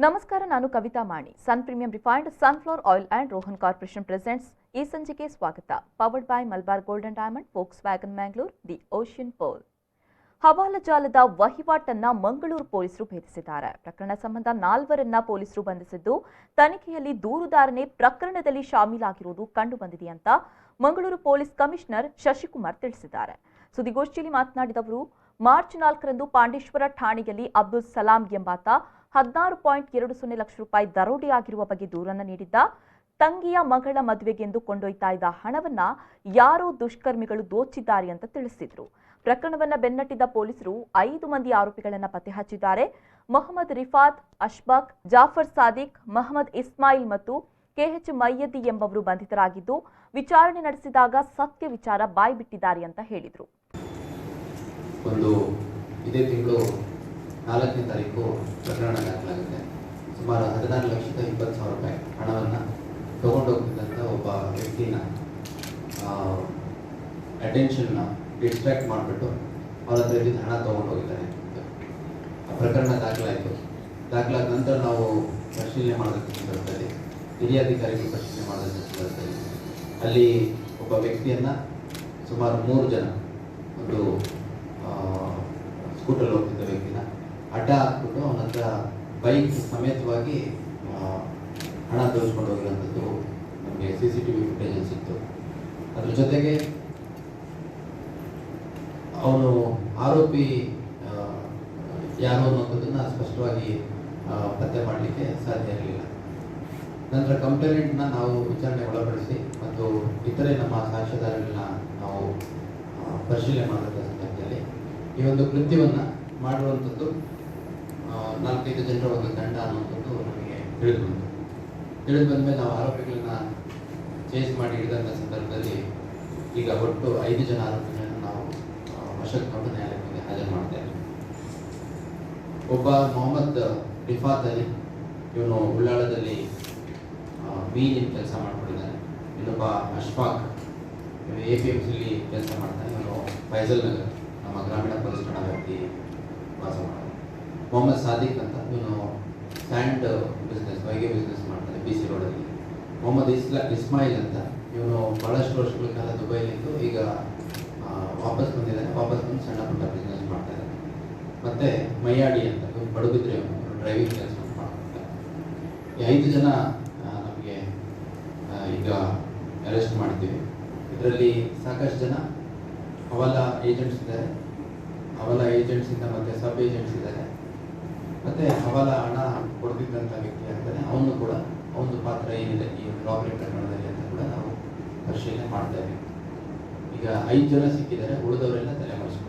ನಮಸ್ಕಾರ, ನಾನು Kavitha Mani. Sun premium refined sunflower oil and Rohan corporation presents ಈ ಸಂಚಿಕೆ ಸ್ವಾಗತ. Powered by Malabar gold and diamond, Volkswagen Mangalore, the ocean pearl. ಹವಾಲಾ ಜಾಲದ ವಹಿವಾಟನ್ನ ಮಂಗಳೂರು ಪೊಲೀಸರು ಭೇದಿಸಿದ್ದಾರೆ. ಪ್ರಕರಣ ಸಂಬಂಧ 4 ಪೊಲೀಸರು ಬಂಧಿಸಿದ್ದು, ತನಿಖೆಯಲ್ಲಿ ದೂರುದಾರನೇ ಪ್ರಕರಣದಲ್ಲಿ ಶಾಮೀಲಾಗಿರುವುದು ಕಂಡುಬಂದಿದೆ ಅಂತ ಮಂಗಳೂರು ಪೊಲೀಸ್ ಕಮಿಷನರ್ ಶಶಿಕುಮಾರ್ ತಿಳಿಸಿದ್ದಾರೆ. ಸುದ್ದಿಗೋಷ್ಠಿಯಲ್ಲಿ ಮಾತನಾಡಿದ ಅವರು, ಮಾರ್ಚ್ 4ರಂದು ಪಾಂಡೇಶ್ವರ ಠಾಣೆಯಲ್ಲಿ ಅಬ್ದುಲ್ ಸಲಾಂ ಎಂಬಾತ 16.20 ಲಕ್ಷ ರೂಪಾಯಿ ದರೋಡೆಯಾಗಿರುವ ಬಗ್ಗೆ ದೂರನ್ನು ನೀಡಿದ್ದ. ತಂಗಿಯ ಮಗಳ ಮದುವೆಗೆಂದು ಕೊಂಡೊಯ್ತಾ ಇದ್ದ ಹಣವನ್ನ ಯಾರೋ ದುಷ್ಕರ್ಮಿಗಳು ದೋಚಿದ್ದಾರೆ ಅಂತ ತಿಳಿಸಿದ್ರು. ಪ್ರಕರಣವನ್ನ ಬೆನ್ನಟ್ಟಿದ್ದ ಪೊಲೀಸರು 5 ಮಂದಿ ಆರೋಪಿಗಳನ್ನ ಪತ್ತೆ ಹಚ್ಚಿದ್ದಾರೆ. ಮೊಹಮ್ಮದ್ ರಿಫಾತ್, ಅಶ್ಬಾಕ್, ಜಾಫರ್ ಸಾದಿಕ್, ಮೊಹಮ್ಮದ್ ಇಸ್ಮಾಯಿಲ್ ಮತ್ತು ಕೆಎಚ್ ಮೈಯದಿ ಎಂಬವರು ಬಂಧಿತರಾಗಿದ್ದು, ವಿಚಾರಣೆ ನಡೆಸಿದಾಗ ಸತ್ಯ ವಿಚಾರ ಬಾಯ್ಬಿಟ್ಟಿದ್ದಾರೆ ಅಂತ ಹೇಳಿದ್ರು. ಇದೇ ತಿಂಗಳು 4ನೇ ತಾರೀಕು ಪ್ರಕರಣ ದಾಖಲಾಗುತ್ತೆ. ಸುಮಾರು 16,20,000 ರೂಪಾಯಿ ಹಣವನ್ನು ತಗೊಂಡೋಗ್ತಿದ್ದಂಥ ಒಬ್ಬ ವ್ಯಕ್ತಿನ ಅಟೆನ್ಷನ್ನ ಡಿಸ್ಟ್ರಾಕ್ಟ್ ಮಾಡಿಬಿಟ್ಟು ಅವ್ರ ಹತ್ರ ಇದ್ದಿದ್ದು ಹಣ ತೊಗೊಂಡೋಗಿದ್ದಾರೆ. ಆ ಪ್ರಕರಣ ದಾಖಲಾದ ನಂತರ ನಾವು ಪರಿಶೀಲನೆ ಮಾಡೋದಕ್ಕೆ ಸಂದರ್ಭದಲ್ಲಿ ಹಿರಿಯ ಅಧಿಕಾರಿಗಳು ಪರಿಶೀಲನೆ ಮಾಡೋದಕ್ಕೆ ಸಂದರ್ಭದಲ್ಲಿ ಅಲ್ಲಿ ಒಬ್ಬ ವ್ಯಕ್ತಿಯನ್ನು ಸುಮಾರು 3 ಜನ ಒಂದು ಸ್ಕೂಟರ್ ಹೋಗ್ತಿದ್ದ ವ್ಯಕ್ತಿನ ಅಡ್ಡ ಹಾಕ್ಬಿಟ್ಟು ಅವನ ಹತ್ರ ಬೈಕ್ ಸಮೇತವಾಗಿ ಹಣ ದೋಚ್ಕೊಂಡು ಹೋಗಿರೋಂಥದ್ದು ನಮಗೆ CCTV ಫುಟೇಜಲ್ಲಿ ಸಿಕ್ತು. ಅದ್ರ ಜೊತೆಗೆ ಅವನು ಆರೋಪಿ ಯಾರು ಅನ್ನೋದನ್ನು ಸ್ಪಷ್ಟವಾಗಿ ಪತ್ತೆ ಮಾಡಲಿಕ್ಕೆ ಸಾಧ್ಯ ಇರಲಿಲ್ಲ. ನಂತರ ಕಂಪ್ಲೇಂಟ್ನ ನಾವು ವಿಚಾರಣೆ ಒಳಪಡಿಸಿ ಮತ್ತು ಇತರೆ ನಮ್ಮ ಸಾಕ್ಷ್ಯಾಧಾರಗಳನ್ನ ನಾವು ಪರಿಶೀಲನೆ ಮಾಡಿದ ಸಂದರ್ಭದಲ್ಲಿ ಈ ಒಂದು ಕೃತ್ಯವನ್ನು ಮಾಡುವಂಥದ್ದು 4-5 ಜನರ ಒಂದು ತಂಡ ಅನ್ನುವಂಥದ್ದು ನಮಗೆ ತಿಳಿದು ಬಂದಮೇಲೆ ನಾವು ಆರೋಪಿಗಳನ್ನ ಚೇಸ್ ಮಾಡಿ ಹಿಡಿದಂಥ ಸಂದರ್ಭದಲ್ಲಿ ಈಗ ಒಟ್ಟು 5 ಜನ ಆರೋಪಿಗಳನ್ನ ನಾವು ವಶಕ್ಕೆ ನ್ಯಾಯಾಲಯಕ್ಕೆ ಹಾಜರು ಮಾಡ್ತಾ ಇದ್ದೀವಿ. ಒಬ್ಬ ಮೊಹಮ್ಮದ್ ರಿಫಾತ್ ಅಲಿ, ಇವನು ಉಳ್ಳಾಳದಲ್ಲಿ ಮೀನಿನ ಕೆಲಸ ಮಾಡ್ಕೊಂಡಿದ್ದಾನೆ. ಇನ್ನೊಬ್ಬ ಅಶ್ಫಾಕ್, ಇವನು APMCಲಿ ಕೆಲಸ ಮಾಡ್ತಾನೆ. ಇವನು ಫೈಜಲ್ ನಗರ್ ನಮ್ಮ ಗ್ರಾಮೀಣ ಪೊಲೀಸ್ ಠಾಣಾ ವ್ಯಾಪ್ತಿ ವಾಸ ಮಾಡ್ತಾನೆ. ಮೊಹಮ್ಮದ್ ಸಾದಿಕ್ ಅಂತ, ಇವನು ಸ್ಯಾಂಡ್ ಬಿಸ್ನೆಸ್, ಹೊಯ್ಗೆ ಬಿಸ್ನೆಸ್ ಮಾಡ್ತಾನೆ BC ರೋಡಲ್ಲಿ. ಮೊಹಮ್ಮದ್ ಇಸ್ಮಾಯಿಲ್ ಅಂತ, ಇವನು ಬಹಳಷ್ಟು ವರ್ಷಗಳ ಕಾಲ ದುಬೈಲಿದ್ದು ಈಗ ವಾಪಸ್ ಬಂದು ಸಣ್ಣ ಪುಟ್ಟ ಬಿಸ್ನೆಸ್ ಮಾಡ್ತಾ ಇದ್ದಾನೆ. ಮತ್ತು ಮೈಯಾಡಿ ಅಂತ, ಇವನು ಪಡುಬಿದ್ರೆ ಡ್ರೈವಿಂಗ್ ಕೆಲಸ ಮಾಡ್ತಾರೆ. ಈ 5 ಜನ ನಮಗೆ ಈಗ ಅರೆಸ್ಟ್ ಮಾಡಿದ್ದೀವಿ. ಇದರಲ್ಲಿ ಸಾಕಷ್ಟು ಜನ ಹವಾಲಾ ಏಜೆಂಟ್ಸ್ ಇದ್ದಾರೆ, ಹವಾಲಾ ಏಜೆಂಟ್ಸಿಂದ ಮತ್ತು ಸಬ್ ಏಜೆಂಟ್ಸ್ ಇದ್ದಾರೆ, ಮತ್ತು ಹವಾಲಾ ಹಣ ಕೊಡ್ತಿದ್ದಂಥ ವ್ಯಕ್ತಿ ಆಗ್ತಾನೆ. ಅವನು ಕೂಡ ಅವನದು ಪಾತ್ರ ಏನಿದೆ ಈ ರಾಬರಿ ಪ್ರಕರಣದಲ್ಲಿ ಅಂತ ಕೂಡ ನಾವು ಪರಿಶೀಲನೆ ಮಾಡ್ತಾ ಇದ್ದೀವಿ. ಈಗ 5 ಜನ ಸಿಕ್ಕಿದ್ದಾರೆ, ಉಳಿದವರೆಲ್ಲ ತಲೆಮರೆಸ್ಕೊಂಡು